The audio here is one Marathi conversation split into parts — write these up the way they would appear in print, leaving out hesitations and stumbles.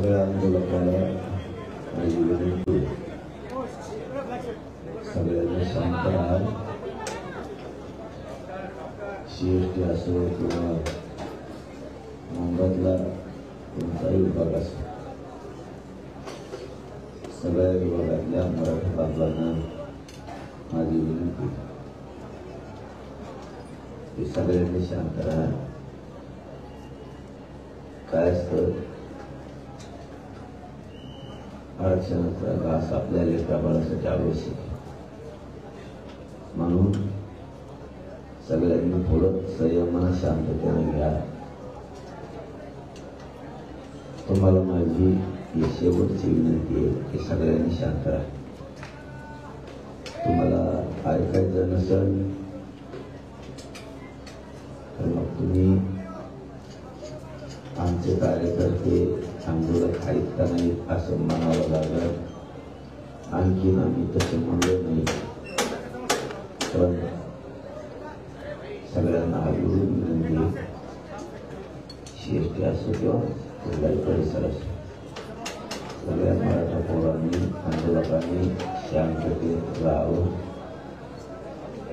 सगळ्या आंदोलकाला माझी विनंती, सगळ्यांनी शांत राहा. CST असो किंवा मुंबईतला कोणताही विभाग असो, सगळ्या विभागातल्या मराठी बांधवांना माझी विनंती की सगळ्यांनी शांत राहा. काय असतं, आरक्षणाचा घास आपल्या लेकराबाळासाठी आवश्यक आहे. म्हणून सगळ्यांनी थोडं संयमानं शांततेने घ्या. तुम्हाला माझी ही शेवटची विनंती आहे की सगळ्यांनी शांत राहा. तुम्हाला ऐकायचं नसेल तर मग तुम्ही आमचे कार्यकर्ते आंदोलक आहेत का नाही असं म्हणावं लागलं. आणखीन आम्ही तसे म्हणलो नाही, पण सगळ्यांना आढळून विनंती, CST असो किंवा कुठलाही परिसर असो, सगळ्या मराठा पोरांनी आंदोलकांनी शांततेत राहावं.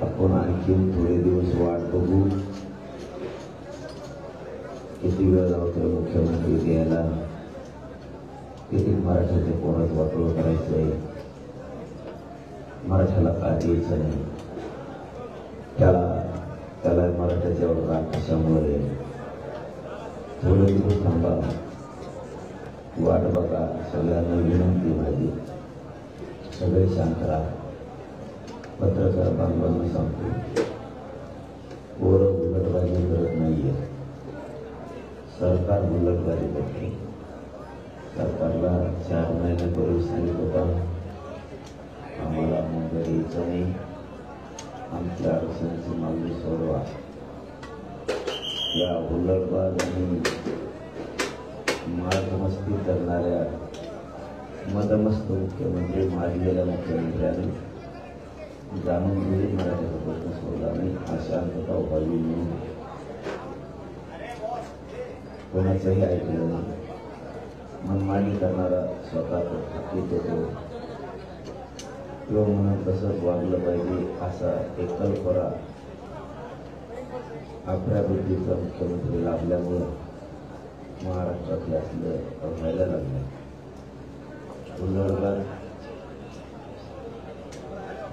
आपण आणखीन थोडे दिवस वाट बघू. किती वेळ लावतोय मुख्यमंत्री द्यायला, किती मराठ्याचे पोरात वाटोळ करायचंय, मराठ्याला का द्यायचं नाही, त्याला मराठ्याच्या राग कशामुळे. थोडे दिवस थांबा, वाट बघा. सगळ्यांना विनंती माझी, सगळे शांत राहा. पत्रकार बांधवांना सांगतो, पोरं उलटबाजी करत नाहीये, सरकार उलटबाजी करते. सरकारला 4 महिन्यापूर्वी सांगितलं होतं आम्हाला मुंबई यायचं नाही, आमच्या आरक्षणाची मागणी सोडवा. या उलटबाज आणि मार्गमस्ती करणाऱ्या मदमस्त मुख्यमंत्री माजलेल्या मुख्यमंत्र्यांनी जाणून बुजून मराठ्याचा प्रश्न सोडला नाही. अशांतता व्हावी म्हणून कोणाचंही ऐकलं नाही. मनमानी करणारा स्वतः थकीत होतो किंवा म्हणून तसंच वागलं पाहिजे असा एकलपरा आपल्या बुद्धीचा मुख्यमंत्री लाभल्यामुळं महाराष्ट्रातले असलं व्हायला लागलं. उल्हाडबाद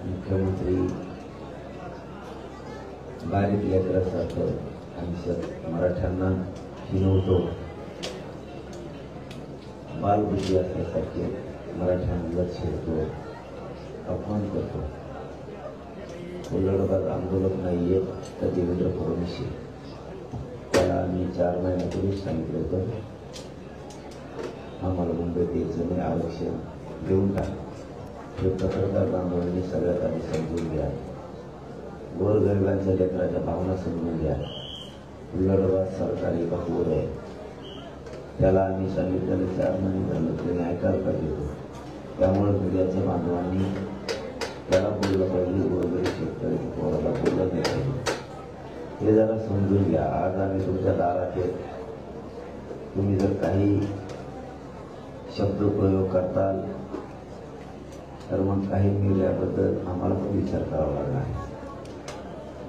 मुख्यमंत्री बारीक लेकरासारखं आयुष्यात मराठ्यांना हिनवतो, बालबुद्धी असल्यासारखे मराठ्यांना छेडतो, अपमान करतो. उल्हाडबाद आंदोलक नाहीये तर देवेंद्र फडणवीस, त्याला आम्ही 4 महिन्यापूर्वीच सांगितलं होतं आम्हाला मुंबईत यायचं नाही, आरक्षण देऊन टाक. हे पत्रकार बांधवांनी सगळ्यात आधी समजून घ्या. गोरगरिबांच्या लेकराच्या भावना समजून घ्या. उल्हाडबाद सरकारी बकवूर आहे, त्याला आम्ही सांगितलेलं 4 महिने झालं तरी ऐकायला पाहिजे. त्यामुळे मीडियाच्या बांधवांनी त्याला बोललं पाहिजे, गोरगरीब शेतकरी पोराला बोललं नाही पाहिजे. हे जरा समजून घ्या. आज आम्ही तुमच्या दारात आहे. तुम्ही जर काही शब्दप्रयोग करताल तर मग काही मीडियाबद्दल आम्हाला पण विचार करावा लागणार आहे.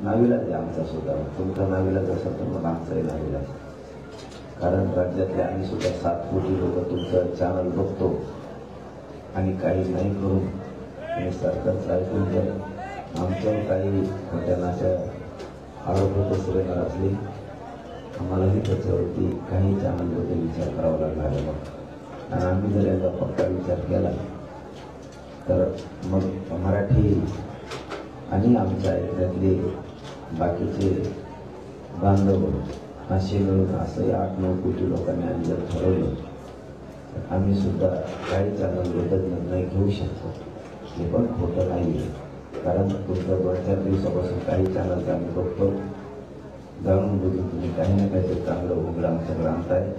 नाविलाज आहे आमचा सुद्धा. तुमचा नाविलाज असेल तर मग आमचाही नाविलाज. कारण राज्यातले आम्ही सुद्धा 7 कोटी लोक तुमचं चॅनल बघतो आणि काही नाही करून आणि सरकारचं ऐकून जर आमच्यावर काही खोट्यानाच्या आरोप पसरवणार असले, आम्हालाही त्याच्यावरती काही चॅनलबद्दल विचार करावा लागणार आहे. मग आणि आम्ही जर याचा पक्का विचार केला तर मग मराठी आणि आमच्या ऐकण्यातले बाकीचे बांधव असे मिळून असंही 8-9 कोटी लोकांनी आम्ही जर ठरवलं तर आम्ही सुद्धा काही चॅनलबद्दल निर्णय घेऊ शकतो. हे पण खोटं नाही आहे. कारण पुढच्या 2-4 दिवसापासून काही चॅनलचं आम्ही बघतो, जाणून बुजून तुम्ही काही ना काहीतरी चांगलं उघडं आमच्याकडे आणताय.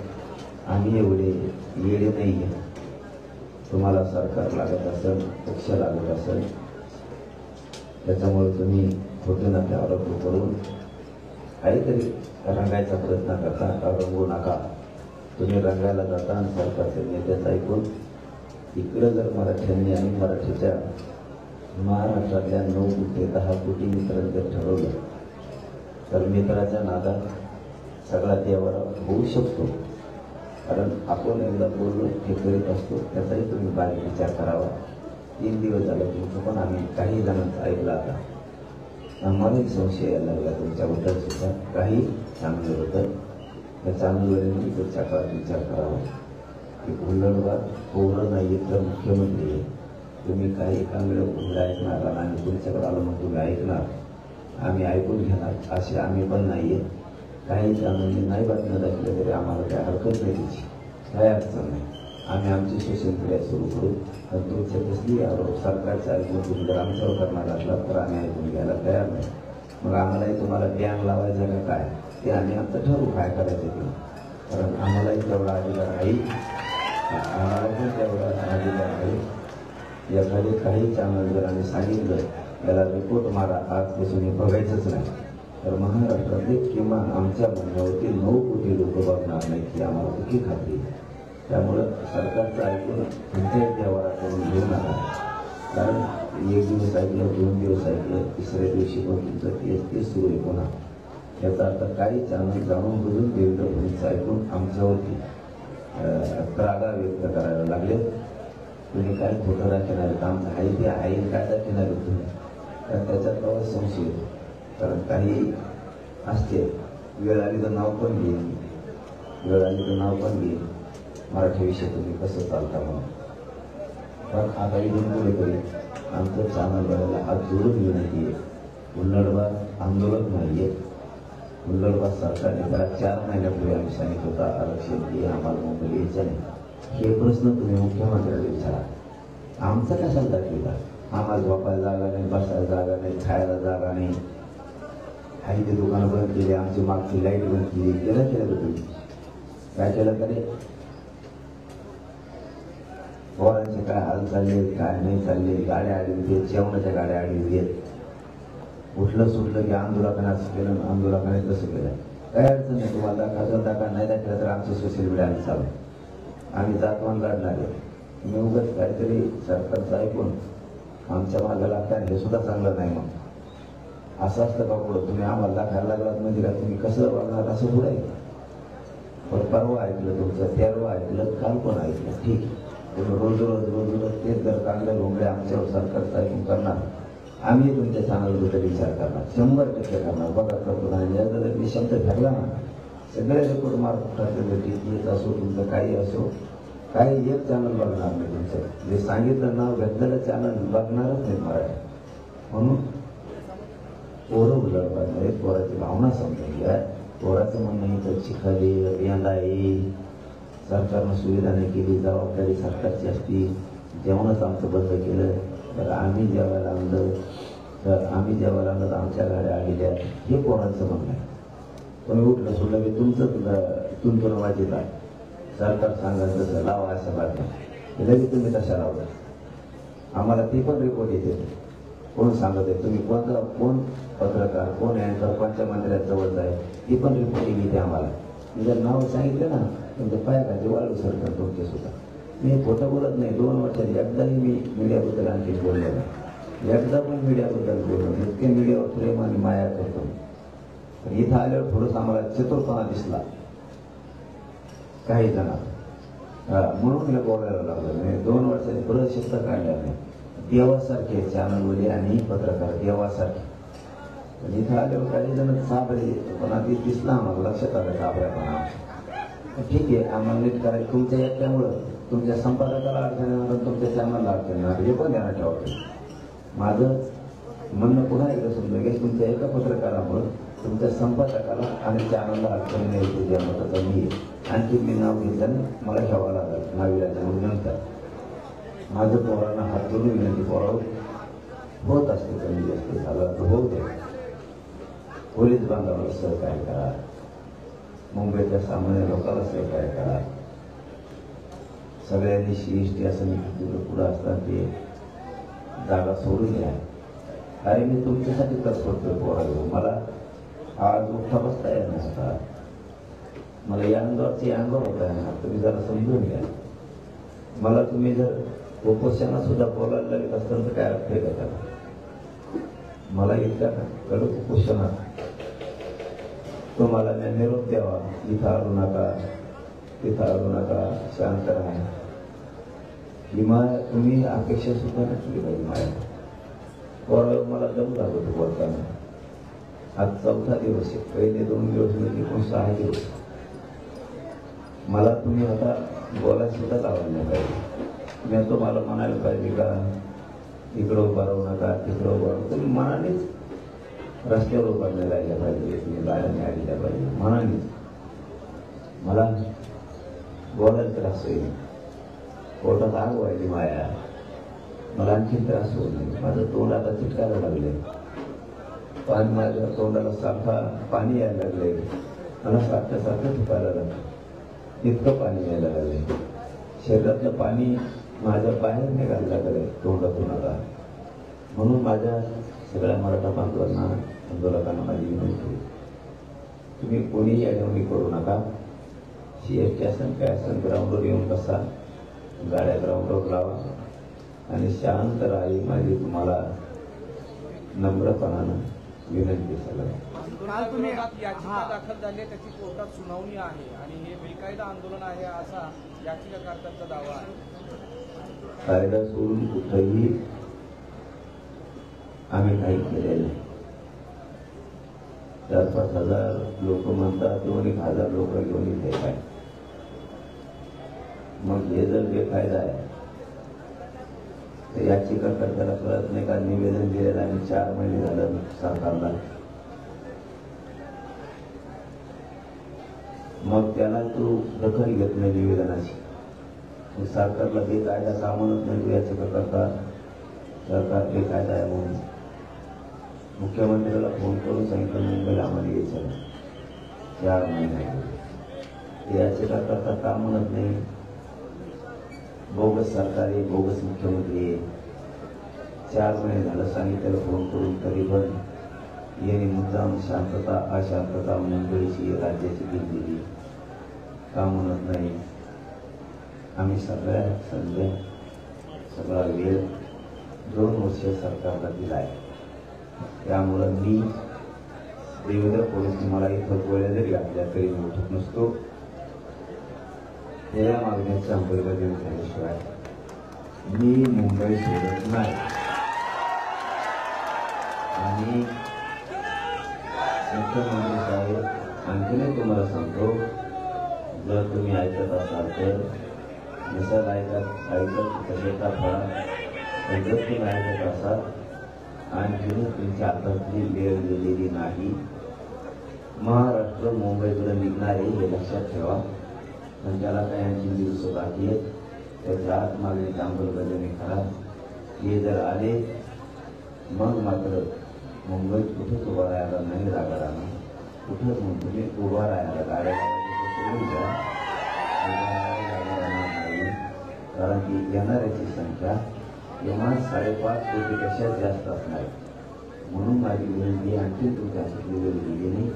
आम्ही एवढे येडे नाही आहे. तुम्हाला सरकार लागत असेल, पक्ष लागत असेल, त्याच्यामुळे तुम्ही खोटे नाते आरोप करून काहीतरी रंगायचा प्रयत्न करता. रंगू नका. तुम्ही रंगायला जाता आणि सरकारच्या नेत्याचं ऐकून इकडं जर मराठ्यांनी आणि मराठीच्या महाराष्ट्रातल्या 9 ते 10 कोटी मित्रांचं ठरवलं तर मित्राच्या नादात सगळा देवारा होऊ शकतो. कारण आपण एकदा बोललो हे करीत असतो, त्याचाही तुम्ही बारीक विचार करावा. 3 दिवस झाले तुमचं पण आम्ही काही जणांचं ऐकलं. आता आम्हालाही संशय यायला लागला तुमच्याबद्दल सुद्धा. काही चांगलं होतं त्या चांगलं पुढच्या काळात विचार करावा की हुल्लडबाज पोरं नाही तर मुख्यमंत्री आहे. तुम्ही काही चांगलं ऐकणार आणि आम्ही तुमच्याकडे आलो मग तुम्ही ऐकणार, आम्ही ऐकून घेणार असे आम्ही पण नाही आहे. काही चांगली नाही बातम्या दाखवल्या तरी आम्हाला काही हरकत नाही, त्याची काही अडचण नाही. आम्ही आमची सोशल मीडिया सुरू करू. पण तुमच्या कसली आरोप सरकारच्या ऐकून तुम्ही जर आमच्यावर करणार असला तर आम्ही ऐकून घ्यायला तयार नाही. मग आम्हालाही तुम्हाला बॅन लावायचं का काय ते आम्ही आमचं ठरवू काय करायचं ते. कारण आम्हालाही तेवढा अधिकार आहे, आम्हाला पण तेवढा अधिकार आहे. एखादे काही चॅनल जर आम्ही सांगितलं त्याला रिपोर्ट मारा आजपासून हे बघायचंच नाही तर महाराष्ट्रातले किमान आमच्या म्हणण्यावरती 9 कोटी लोक बघणार नाहीत ही आम्हाला पक्की खात्री. त्यामुळं सरकारचं ऐकून तुमच्या देवारा करून घेऊ नका. कारण 1 दिवस ऐकलं, 2 दिवस ऐकलं, तिसऱ्या दिवशी पण तुमचं तेच सुरू आहे पुन्हा. याचा अर्थ काही चॅनल जाणून बुजून देवेंद्र फडणवीस ऐकून आमच्यावरती रागा व्यक्त करायला लागले. तुम्ही काय खोटं दाखवणार आहेत, आमचं आई ते आई काय दाखवणार आहेत तुम्ही, कारण त्याच्यात प्रवास संशय येतो. कारण काही असते वेळ आली तर नाव पण घेईन, वेळ आली तर नाव पण घेईन मराठीविषयी तुम्ही कसं चालता म्हणून. पण आता इथून पुढे तरी आमचं चॅनल बघायला हात जोडून विनंती आहे. हुल्लडबाज आंदोलन नाही आहे. हुल्लडबाज सरकारने त्याला 4 महिन्यापूर्वी आम्ही सांगितलं होतं आरक्षण की आम्हाला मुंबई यायचं नाही. हे प्रश्न तुम्ही मुख्यमंत्र्याला विचारा. आमचा कशाला दाखविला? आम्हाला झोपायला जागा नाही, बसायला जागा नाही, खायला जागा नाही, काही ते दुकानं बंद केली, आमची मागची लाईट बंद केली. केलं तुम्ही काय केलं तरी पोरांचे काय हाल चालले, काय नाही चालले, गाड्या आडवी, जेवणाच्या गाड्या आडवी, उठलं सुटलं की आंदोलकाने असं केलं, आंदोलकाने तसं केलं. काय अडचण नाही, तुम्हाला दाखवा नाही दाखवलं तर आमचं सोशल मीडिया आम्ही चालू, आम्ही जातवान लढणार आहे. तुम्ही उगाच काहीतरी सरकारचं ऐकून आमच्या मागे लागताय हे सुद्धा चांगलं नाही. मग असं असतं का पुढं तुम्ही आम्हाला दाखवायला लागलात म्हणजे का तुम्ही कसं वागणार असं पुढे आहे. पण परवा ऐकलं तुमचं, 13वा ऐकलं, काल पण ऐकलं, ठीक. तुम्ही रोज तेच जर चांगल्या घोंगडे आमच्यावर सरकारचं ऐकून करणार, आम्ही तुमच्या चॅनलबद्दल विचार करणार, 100% करणार. बघा करतो जर मी शब्द ठरला ना, सगळे रिपोर्ट महाराष्ट्रातले टीव्ही असो तुमचं काही असो, काही एक चॅनल बघणार नाही तुमचं. जे सांगितलं नाव घेतलेलं चॅनल बघणारच नाही मराठी. म्हणून पोरं उलटतात नाही, पोराची भावना समजून घ्या. पोराचं म्हणणं इथं चिखली यंदा येईल, सरकारनं सुविधा नाही केली, जबाबदारी सरकारची असती. जेवणच आमचं बंद केलं तर आम्ही जेवायला आणलं तर आमच्या गाड्या आलेल्या, हे पोरांचं म्हणणं आहे. पण उठलं सोडलं की तुमचं वाचित आहे. सरकार सांगायचं तसं लावा असं बातम्या लगेच तुम्ही तशा लावता. आम्हाला ती पण रिपोर्ट येते, कोण सांगत आहे, तुम्ही कोण पत्रकार, कोण अँकर, कोणत्या मंत्र्याजवळच आहे, ती पण रिपोर्ट येते आम्हाला. मी जर नाव सांगितलं ना तुमच्या पायाखाली वाळू सरकार तुमचे सुद्धा. मी खोटं बोलत नाही. 2 वर्षात एकदाही मी मीडियाबद्दल आणखी बोललो नाही, एकदा पण मीडियाबद्दल बोललो. इतके मीडियावर प्रेम आणि माया करतो. पण इथं आल्यावर थोडंसं आम्हाला चतुरपणा दिसला काही जणांना, म्हणून हे बोलायला लागलं. नाही 2 वर्षांनी परत शब्द काढला नाही. देवासारखे चॅनलवरती आणि पत्रकार देवासारखे. पण इथं आल्यावर काही जण साबरे, पण आधी दिसला आम्हाला, लक्षात आलं साबऱ्यापणा. ठीक आहे, आम्हाला नीट करायचं. तुमच्या एकट्यामुळं तुमच्या संपादकाला अडचण येणार, तुमच्या चॅनलला अडचण येणार, हे पण ध्यानात ठेवायचं. माझं म्हणणं पुन्हा एकदा समजा की तुमच्या एका पत्रकारामुळं तुमच्या संपादकाला आणि चॅनलला अडचण यायची ज्या मताचा मी आहे. आणखी मी नाव घेतल्यानं मला घ्यावं लागलं नाविलाच्या नंतर. माझं पोरांना हात जोडून विनंती, पोरावर होत असते कमी जास्त झालं तर होऊ द्या. पोलीस बांधवाला सहकार्य करा, मुंबईच्या सामान्य लोकांना सहकार्य करा. सगळ्यांनी शिष्ट असं पुढं असतात ते जागा सोडून द्या. अरे मी तुमच्यासाठी कसं करतोय पोराला, मला आज उठा बसता येत नसता. मला या अंगावरचे अंगावर होत आहे, तुम्ही जरा समजून घ्या. मला तुम्ही जर उपोषणात सुद्धा बोलायला लागत असताना तर काय अर्थ आहे का त्याला? मला इतक्या कडक उपोषणात तुम्हाला निरोप द्यावा, इथं आलो नका, तिथं आलो नका, शांत राहा, ही तुम्ही अपेक्षा सुद्धा नाही केली पाहिजे. माझ्या पोरावर मला दम लागतो बोलताना. आज 4था दिवस आहे. पहिले 2 दिवस म्हणजे 6 दिवस. मला तुम्ही आता बोलायला सुद्धा लावलं नाही पाहिजे. मी तो मला म्हणायला पाहिजे का इकडं उभा राहू नका, तिकडं उभा राहू. तुम्ही मनानेच रस्त्यावर उभा नाही राहिल्या पाहिजे, तुम्ही गाड्याने आलेल्या पाहिजे मनानेच. मला बोलायला त्रास होईल, पोटात आग व्हायली माया, मला आणखी त्रास होऊ नये. माझं तोंड आता चिटकायला लागले, पाणी माझ्या तोंडाला सारखा पाणी यायला लागले, मला सारखं ठिकायला लागलं, इतकं पाणी यायला लागले. शरीरातलं पाणी माझ्या बाहेर निघायला लागलंय तोंडातून आता. म्हणून माझ्या सगळ्या मराठा बांधवांना, आंदोलकांना माझी विनंती, तुम्ही कोणीही अडवणी करू नका. CST असेल काय असेल ग्राउंडवर येऊन बसा, गाड्या ग्राउंडवर लावा आणि शांत राही. माझी तुम्हाला नम्रपणानं विनंती. काल तुम्ही याचिका दाखल झाली, त्याची कोर्टात सुनावणी आहे आणि हे बेकायदा आंदोलन आहे असा याचिकाकर्त्यांचा दावा आहे. कायदा सोडून कुठेही आम्ही काही केलेलं नाही. 4-5 हजार लोक म्हणतात, 2-1,000 लोक घेऊन इथे काय. मग हे जर बेकायदा आहे तर याचिकाकर्त्याला कळत नाही का? निवेदन दिलेलं आणि 4 महिने झालं सरकारला. मग त्याला तू दखल घेत नाही निवेदनाची. सरकारला बेकायदा का म्हणत नाही तू याचिकाकर्ता? सरकार बेकायदा आहे म्हणून मुख्यमंत्र्याला फोन करून सांगितलं मुंबईला आम्हाला यायचं 4 महिने. याचिकाकर्ता का म्हणत नाही? बोगस सरकार आहे, बोगस मुख्यमंत्री आहे. 4 महिने झालं सांगितलं फोन करून, तरी पण यांनी मुद्दाम शांतता अशांतता मुंबईची राज्याची दिली का म्हणत नाही? आम्ही सगळ्या संध्या सगळा वेळ 2 वर्ष सरकारला दिला आहे. त्यामुळं मी देवेंद्र फडणवीस मला इथं गोळ्या जरी घातल्या तरी मी उठत नसतो. त्या मागण्याच्या अंमलबजावणी झाल्याशिवाय मी मुंबई सोडत नाही. आणि मुख्यमंत्री साहेब, आणखीनही तुम्हाला सांगतो, जर तुम्ही ऐकत असाल तर जसं ऐकत तसे का फळा, पण जर तुम्ही ऐकत असाल आणखीन तुमच्या हातातली वेळ गेलेली नाही. महाराष्ट्र मुंबईकडे निघणार आहे हे लक्षात ठेवा. पण त्याला काही आणखी दिवस बाकी आहेत. त्याच्या आत मागणीची अंमलबजावणी करा. हे जर आले मग मात्र मुंबईत कुठेच उभा राहायला नाही लागणार. कुठंच मग तुम्ही उभा राहायला गाड्या नाही. कारण की येणाऱ्याची संख्या किमान 5.5 कोटीपेक्षा जास्त असणार. म्हणून माझी विनंती आणखी तुमच्या हातातली वेळ गेली नाही.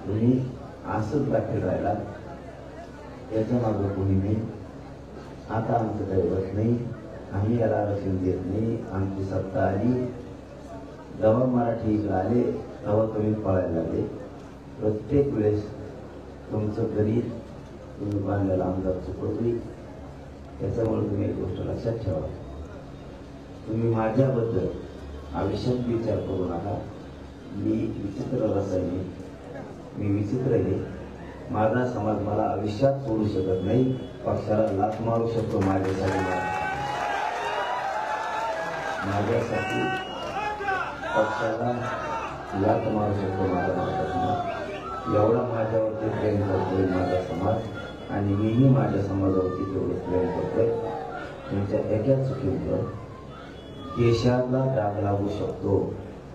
तुम्ही असंच दाखल राहिला त्याच्या मागं कोणी नाही. आता आमचं काही होत नाही, आम्ही याला आरक्षण देत नाही. आमची सत्ता आली, जेव्हा मराठी इकडे आले तेव्हा तुम्ही पळायला लागले. प्रत्येक वेळेस तुमचं गरीब तुम्ही बांधलेला आमदार चुकवली. त्याच्यामुळे तुम्ही एक गोष्ट लक्षात ठेवा, तुम्ही माझ्याबद्दल आयुष्यात विचार करू नका. मी विचित्र रसायने, मी विचित्र आहे. माझा समाज मला आयुष्यात सोडू शकत नाही. पक्षाला लाथ मारू शकतो माझ्यासाठी पक्षाला लाथ मारू शकतो माझा समाज. एवढा माझ्यावरती प्रेम करतोय माझा समाज आणि मीही माझ्या समाजावरती तेवढं प्रेम करतोय. तुमच्या एका चुकीमुळं देशाला डाग लागू शकतो.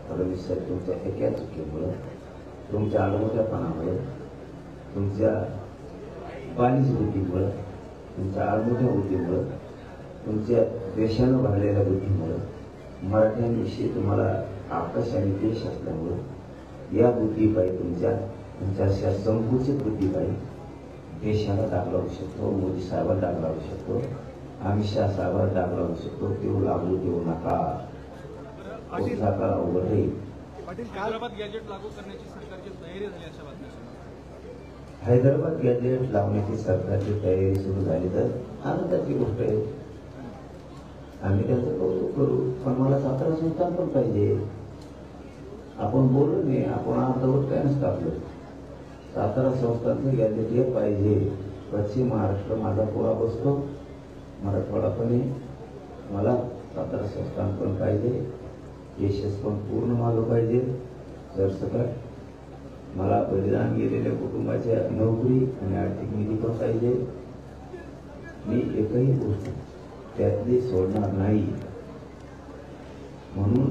फडणवीस साहेब, तुमच्या एका चुकीमुळं, तुमच्या आडमोठ्यापणामुळे, तुमच्या बालिश बुद्धीमुळं, तुमच्या आडमोठ्या बुद्धीमुळं, तुमच्या देशानं भरलेल्या बुद्धीमुळं, मराठ्यांविषयी तुम्हाला आकाश आणि देश असल्यामुळं या बुद्धीपायी तुमच्या म्हणजे अशा संकुचित बुद्धीबाई देशाला डाग लावू शकतो, मोदी साहेबांना डाग लावू शकतो, अमित शहा साहेबांना डाग लावू शकतो. तेव्हा लागू देऊ नका. अवघड आहे. हैदराबाद गॅजेट लागू करण्याची सरकारची तयारी झाली अशा बातम्या समोर. हैदराबाद गॅजेट लावण्याची सरकारची तयारी सुरू झाली तर आनंदाची गोष्ट आहे. आम्ही त्याचं कौतुक करू, पण मला सातारा संस्थान पण पाहिजे. आपण बोलू नये, आपण अर्धवट काय नसतं आपलं. सातारा संस्थानचं गॅजेट हे पाहिजे. पश्चिम महाराष्ट्र माझा पोळा बसतो, मराठवाडा पण आहे. मला सातारा संस्थान पण पाहिजे, यशस पण पूर्ण मागं पाहिजे. सरसकट मला बलिदान गेलेल्या कुटुंबाच्या नोकरी आणि आर्थिक निधी पण पाहिजे. मी एकही गोष्ट त्यातली सोडणार नाही. म्हणून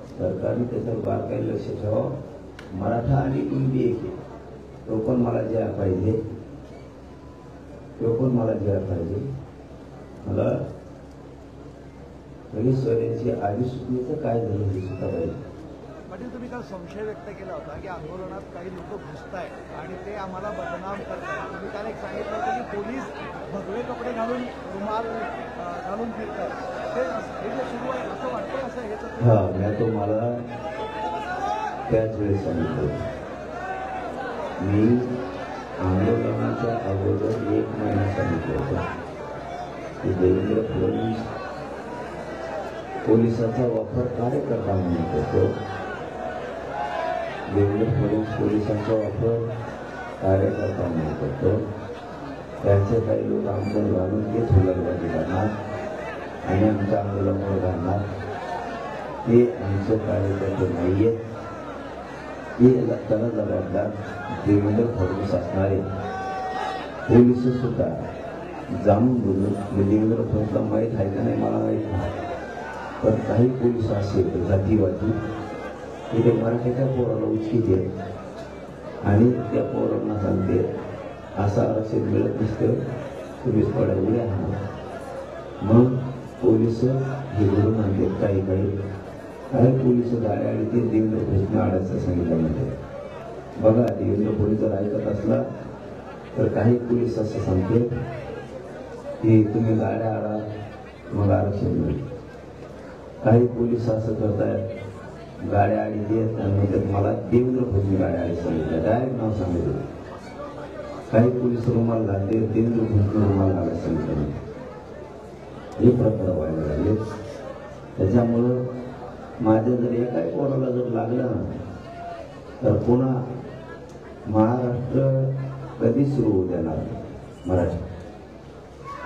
सरकारने त्याच्यावर बारकाईने लक्ष ठेवावं. मराठा आणि कुणबी एक आहे, तो पण मला द्यायला पाहिजे, तो पण मला द्यायला पाहिजे. मला स्वराज्याची आयुष्याचं काय झालं हे सुद्धा पाहिजे. पाटील, तुम्ही काल संशय व्यक्त केला होता की आंदोलनात काही लोक घुसतायत आणि ते आम्हाला बदनाम करतात. तुम्ही काल एक सांगितलं होतं की पोलीस भगवे कपडे घालून रुमाल घालून फिरतात. हे जे सुरू आहे असं वाटतं, असं हे हा, मी तुम्हाला त्याच वेळेस सांगितलं. मी आंदोलनाच्या अगोदर 1 महिना सांगितलं होतं की देवेंद्र फडणवीस पोलिसांचा वापर कार्यकर्ता म्हणून करतो. देवेंद्र फडणवीस पोलिसांचा वापर कार्यकर्ता म्हणून करतो. त्यांचे काही लोक आंदोलन घालून तेच हुलडबाजी करणार आणि आमच्या आंदोलनावर घालणार. ते आमचे कार्यकर्ते नाही आहेत. हे त्याला जबाबदार देवेंद्र फडणवीस असणारे पोलिस सुद्धा जाणून बोलून. देवेंद्र फडणवीसला माहीत आहे का नाही मला माहीत नाही, पण काही पोलीस असेल जातीवादी की ते मराठीच्या पोराला उचकीत आहेत आणि त्या पोरांना सांगते असं आरक्षण मिळत नसतं, तुम्ही थोड्या उड्या आणा. मग पोलिस हे घडून आणले. काही पोलिस गाड्या आणि ते देवेंद्र फडणवीसने आडायचं सांगितलं. म्हणजे बघा, देवेंद्र फडणवीस जर ऐकत असला तर काही पोलीस असं सांगते की तुम्ही गाड्या आडा मग आरक्षण मिळेल. काही पोलीस असं करतायत, गाड्या आडी देत आणि मला देवेंद्र फडणवीस गाड्या आडी सांगितलं, डायरेक्ट नाव सांगितलं. काही पोलीस रुमाल घालते, देवेंद्र फडणवीस रुमाल घालायला सांगितलं. हे प्रकार व्हायला लागले. त्याच्यामुळं माझ्या जर एकाही पोराला जर लागलं ना तर पुन्हा महाराष्ट्र कधी सुरू होऊ देणार मराठी.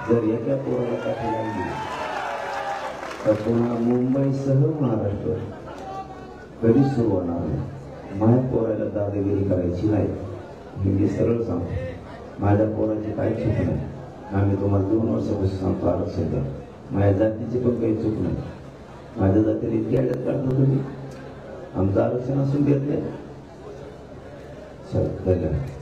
जर एका पोराला काठी लागली तर पुन्हा मुंबईसह महाराष्ट्र कधी सुरू होणार नाही. माझ्या पोराला दादागिरी करायची नाही. मी सरळ सांगतो, माझ्या पोराची काही चूक नाही. आम्ही तुम्हाला 2 वर्षापासून सांगतो आरक्षण द्या. माझ्या जातीची पण काही चूक नाही. माझ्या जातीला इतकी अडचण काढतो तुम्ही, आमचं आरक्षण असून देत नाही. चल, धन्यवाद.